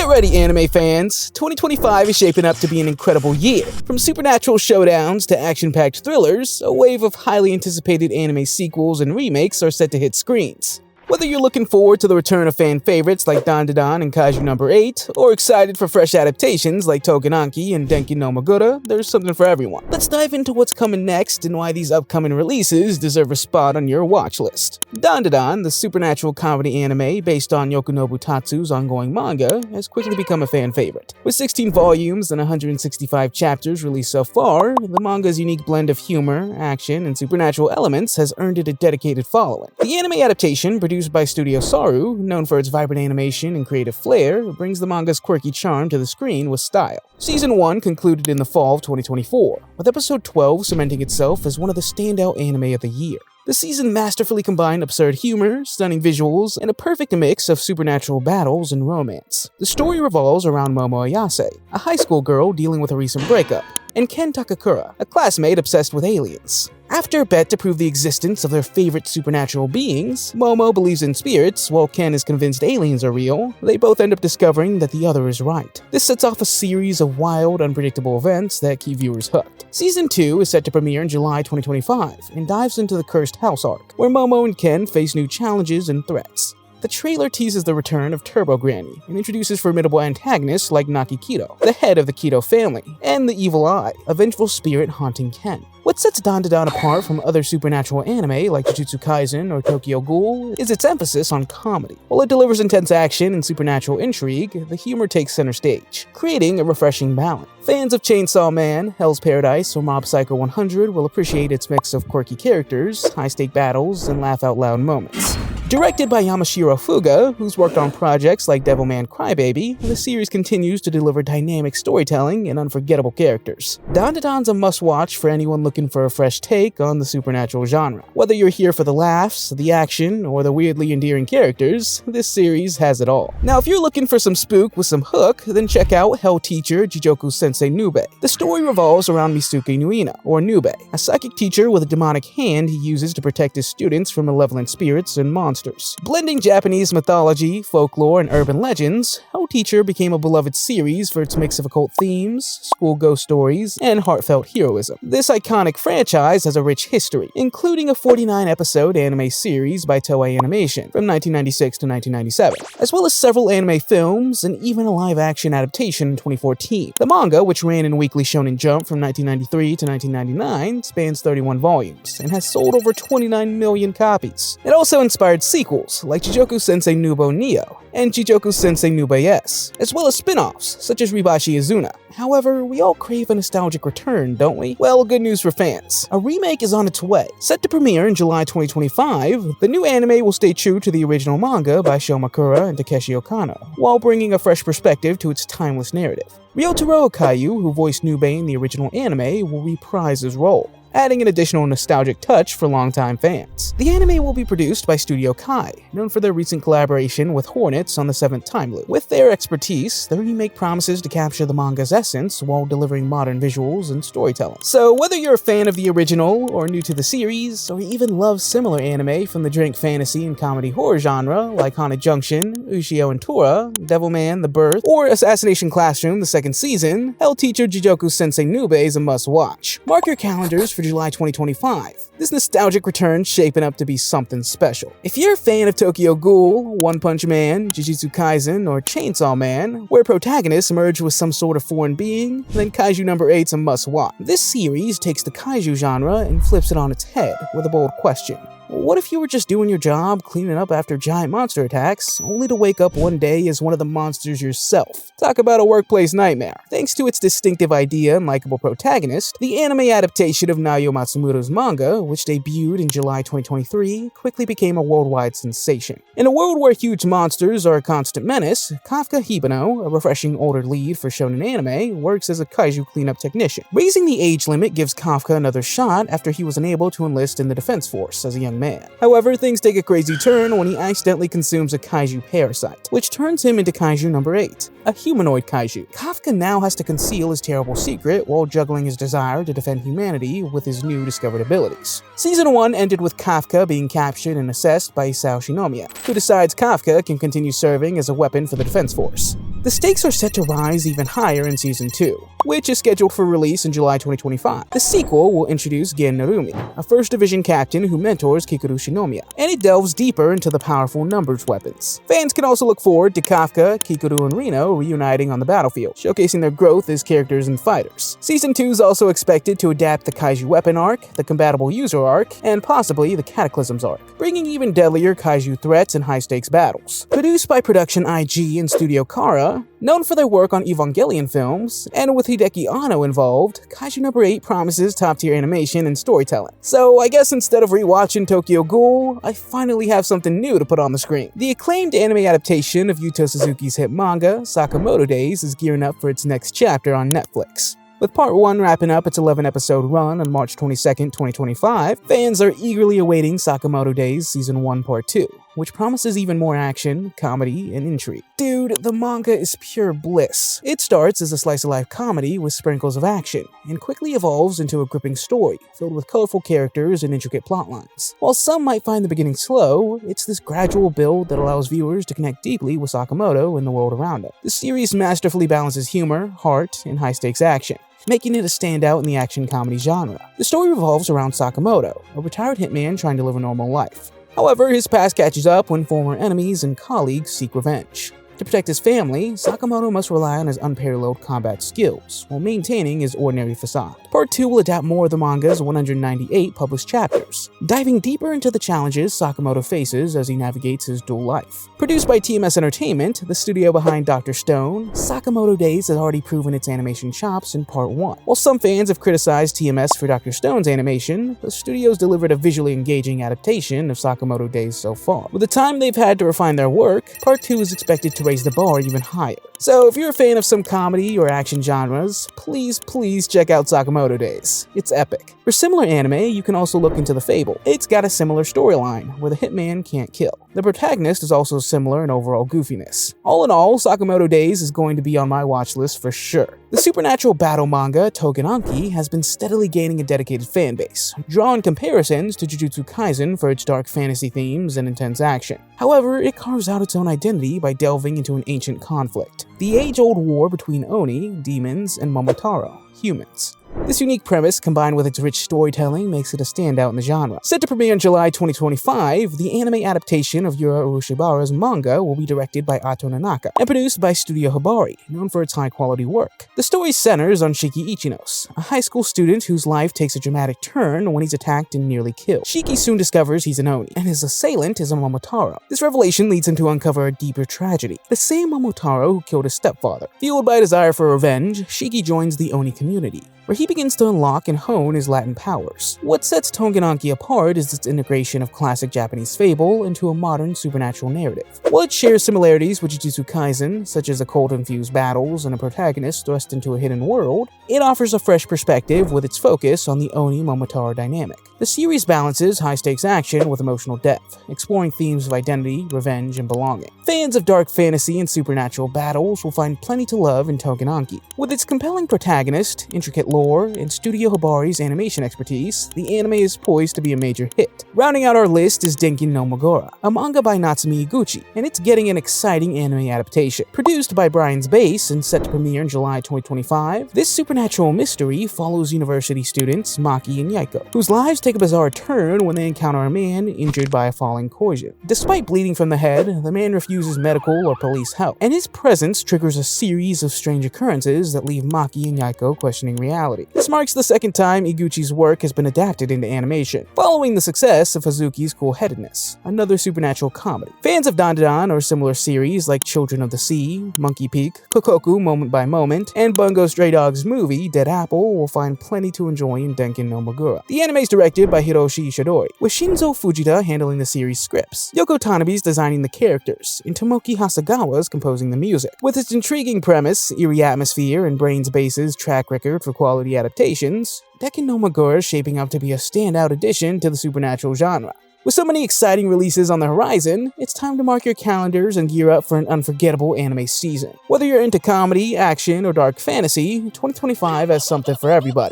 Get ready, anime fans! 2025 is shaping up to be an incredible year. From supernatural showdowns to action-packed thrillers, a wave of highly anticipated anime sequels and remakes are set to hit screens. Whether you're looking forward to the return of fan favorites like Dandadan and Kaiju No. 8, or excited for fresh adaptations like Togenanki and Denki no Magura, there's something for everyone. Let's dive into what's coming next and why these upcoming releases deserve a spot on your watch list. Dandadan, the supernatural comedy anime based on Yokunobu Tatsu's ongoing manga, has quickly become a fan favorite. With 16 volumes and 165 chapters released so far, the manga's unique blend of humor, action, and supernatural elements has earned it a dedicated following. The anime adaptation, produced by Studio Saru, known for its vibrant animation and creative flair, brings the manga's quirky charm to the screen with style. Season 1 concluded in the fall of 2024, with episode 12 cementing itself as one of the standout anime of the year. The season masterfully combined absurd humor, stunning visuals, and a perfect mix of supernatural battles and romance. The story revolves around Momo Ayase, a high school girl dealing with a recent breakup, and Ken Takakura, a classmate obsessed with aliens. After a bet to prove the existence of their favorite supernatural beings, Momo believes in spirits while Ken is convinced aliens are real. They both end up discovering that the other is right. This sets off a series of wild, unpredictable events that keep viewers hooked. Season 2 is set to premiere in July 2025 and dives into the Cursed House arc, where Momo and Ken face new challenges and threats. The trailer teases the return of Turbo Granny and introduces formidable antagonists like Naki Kido, the head of the Kido family, and the Evil Eye, a vengeful spirit haunting Ken. What sets Dandadan apart from other supernatural anime like Jujutsu Kaisen or Tokyo Ghoul is its emphasis on comedy. While it delivers intense action and supernatural intrigue, the humor takes center stage, creating a refreshing balance. Fans of Chainsaw Man, Hell's Paradise, or Mob Psycho 100 will appreciate its mix of quirky characters, high-stake battles, and laugh-out-loud moments. Directed by Yamashiro Fuga, who's worked on projects like Devilman Crybaby, the series continues to deliver dynamic storytelling and unforgettable characters. Dandadan's a must-watch for anyone looking for a fresh take on the supernatural genre. Whether you're here for the laughs, the action, or the weirdly endearing characters, this series has it all. Now, if you're looking for some spook with some hook, then check out Hell Teacher Jijoku Sensei Nube. The story revolves around Misuke Nuina, or Nube, a psychic teacher with a demonic hand he uses to protect his students from malevolent spirits and monsters. Blending Japanese mythology, folklore, and urban legends, Hell Teacher became a beloved series for its mix of occult themes, school ghost stories, and heartfelt heroism. This iconic franchise has a rich history, including a 49-episode anime series by Toei Animation from 1996 to 1997, as well as several anime films and even a live-action adaptation in 2014. The manga, which ran in Weekly Shonen Jump from 1993 to 1999, spans 31 volumes and has sold over 29 million copies. It also inspired sequels like Jijoku Sensei Nubo Neo and Jijoku Sensei Nube S, as well as spin-offs such as Ribashi Izuna. However, we all crave a nostalgic return, don't we? Well, good news for fans. A remake is on its way. Set to premiere in July 2025, the new anime will stay true to the original manga by Sho Makura and Takeshi Okano, while bringing a fresh perspective to its timeless narrative. Ryotaro Okayu, who voiced Nube in the original anime, will reprise his role, adding an additional nostalgic touch for longtime fans. The anime will be produced by Studio Kai, known for their recent collaboration with Hornets on the 7th Time Loop. With their expertise, the remake promises to capture the manga's essence while delivering modern visuals and storytelling. So whether you're a fan of the original, or new to the series, or even love similar anime from the drink fantasy and comedy horror genre like Haunted Junction, Ushio and Tora, Devilman, The Birth, or Assassination Classroom, the second season, Hell Teacher Jijoku Sensei Nube is a must-watch. Mark your calendars for July 2025. This nostalgic return's shaping up to be something special. If you're a fan of Tokyo Ghoul, One Punch Man, Jujutsu Kaisen, or Chainsaw Man, where protagonists emerge with some sort of foreign being, then Kaiju No. 8's a must-watch. This series takes the kaiju genre and flips it on its head with a bold question. What if you were just doing your job, cleaning up after giant monster attacks, only to wake up one day as one of the monsters yourself? Talk about a workplace nightmare. Thanks to its distinctive idea and likable protagonist, the anime adaptation of Naoya Matsumoto's manga, which debuted in July 2023, quickly became a worldwide sensation. In a world where huge monsters are a constant menace, Kafka Hibano, a refreshing older lead for shonen anime, works as a kaiju cleanup technician. Raising the age limit gives Kafka another shot after he was unable to enlist in the defense force as a young man. However, things take a crazy turn when he accidentally consumes a kaiju parasite, which turns him into Kaiju No. 8, a humanoid kaiju. Kafka now has to conceal his terrible secret while juggling his desire to defend humanity with his new discovered abilities. Season 1 ended with Kafka being captured and assessed by Isao Shinomiya, who decides Kafka can continue serving as a weapon for the defense force. The stakes are set to rise even higher in Season 2, which is scheduled for release in July 2025. The sequel will introduce Gen Narumi, a First Division captain who mentors Kikuru Shinomiya, and it delves deeper into the powerful numbers weapons. Fans can also look forward to Kafka, Kikuru, and Reno reuniting on the battlefield, showcasing their growth as characters and fighters. Season 2 is also expected to adapt the Kaiju Weapon arc, the Compatible User arc, and possibly the Cataclysms arc, bringing even deadlier Kaiju threats and high-stakes battles. Produced by Production IG and Studio Kara, known for their work on Evangelion films, and with Hideki Anno involved, Kaiju number 8 promises top-tier animation and storytelling. So I guess instead of rewatching Tokyo Ghoul, I finally have something new to put on the screen. The acclaimed anime adaptation of Yuto Suzuki's hit manga, Sakamoto Days, is gearing up for its next chapter on Netflix. With Part 1 wrapping up its 11-episode run on March 22, 2025, fans are eagerly awaiting Sakamoto Days Season 1 Part 2, which promises even more action, comedy, and intrigue. Dude, the manga is pure bliss. It starts as a slice-of-life comedy with sprinkles of action, and quickly evolves into a gripping story filled with colorful characters and intricate plotlines. While some might find the beginning slow, it's this gradual build that allows viewers to connect deeply with Sakamoto and the world around him. The series masterfully balances humor, heart, and high-stakes action, making it a standout in the action comedy genre. The story revolves around Sakamoto, a retired hitman trying to live a normal life. However, his past catches up when former enemies and colleagues seek revenge. To protect his family, Sakamoto must rely on his unparalleled combat skills, while maintaining his ordinary facade. Part 2 will adapt more of the manga's 198 published chapters, diving deeper into the challenges Sakamoto faces as he navigates his dual life. Produced by TMS Entertainment, the studio behind Dr. Stone, Sakamoto Days has already proven its animation chops in Part 1. While some fans have criticized TMS for Dr. Stone's animation, the studio's delivered a visually engaging adaptation of Sakamoto Days so far. With the time they've had to refine their work, Part 2 is expected to raise the bar even higher. So if you're a fan of some comedy or action genres, please check out Sakamoto Days. It's epic. For similar anime, you can also look into The Fable. It's got a similar storyline, where the hitman can't kill. The protagonist is also similar in overall goofiness. All in all, Sakamoto Days is going to be on my watch list for sure. The supernatural battle manga Togenanki has been steadily gaining a dedicated fanbase, drawing comparisons to Jujutsu Kaisen for its dark fantasy themes and intense action. However, it carves out its own identity by delving into an ancient conflict, the age-old war between Oni, demons, and Momotaro, humans. This unique premise, combined with its rich storytelling, makes it a standout in the genre. Set to premiere in July 2025, the anime adaptation of Yura Urushibara's manga will be directed by Ato Nanaka and produced by Studio Hibari, known for its high-quality work. The story centers on Shiki Ichinos, a high school student whose life takes a dramatic turn when he's attacked and nearly killed. Shiki soon discovers he's an Oni, and his assailant is a Momotaro. This revelation leads him to uncover a deeper tragedy, the same Momotaro who killed his stepfather. Fueled by a desire for revenge, Shiki joins the Oni community, where he begins to unlock and hone his Latin powers. What sets Togenanki apart is its integration of classic Japanese fable into a modern supernatural narrative. While it shares similarities with Jujutsu Kaisen, such as occult-infused battles and a protagonist thrust into a hidden world, it offers a fresh perspective with its focus on the Oni-Momotaro dynamic. The series balances high-stakes action with emotional depth, exploring themes of identity, revenge, and belonging. Fans of dark fantasy and supernatural battles will find plenty to love in Togenanki. With its compelling protagonist, intricate lore, and Studio Hibari's animation expertise, the anime is poised to be a major hit. Rounding out our list is Denkin no Megura, a manga by Natsumi Iguchi, and it's getting an exciting anime adaptation. Produced by Brian's Base and set to premiere in July 2025, this supernatural mystery follows university students Maki and Yaiko, whose lives take a bizarre turn when they encounter a man injured by a falling Koujin. Despite bleeding from the head, the man refuses medical or police help, and his presence triggers a series of strange occurrences that leave Maki and Yaiko questioning reality. This marks the second time Iguchi's work has been adapted into animation, following the success of Hazuki's Cool-Headedness, another supernatural comedy. Fans of Dandadan or similar series like Children of the Sea, Monkey Peak, Kokoku Moment by Moment, and Bungo Stray Dogs movie Dead Apple will find plenty to enjoy in Denkin no Megura. The anime is directed by Hiroshi Ishidori, with Shinzo Fujita handling the series scripts, Yoko Tanabe's designing the characters, and Tomoki Hasagawa's composing the music. With its intriguing premise, eerie atmosphere, and Brains Base's track record for quality adaptations, Denkin no Megura is shaping up to be a standout addition to the supernatural genre. With so many exciting releases on the horizon, it's time to mark your calendars and gear up for an unforgettable anime season. Whether you're into comedy, action, or dark fantasy, 2025 has something for everybody.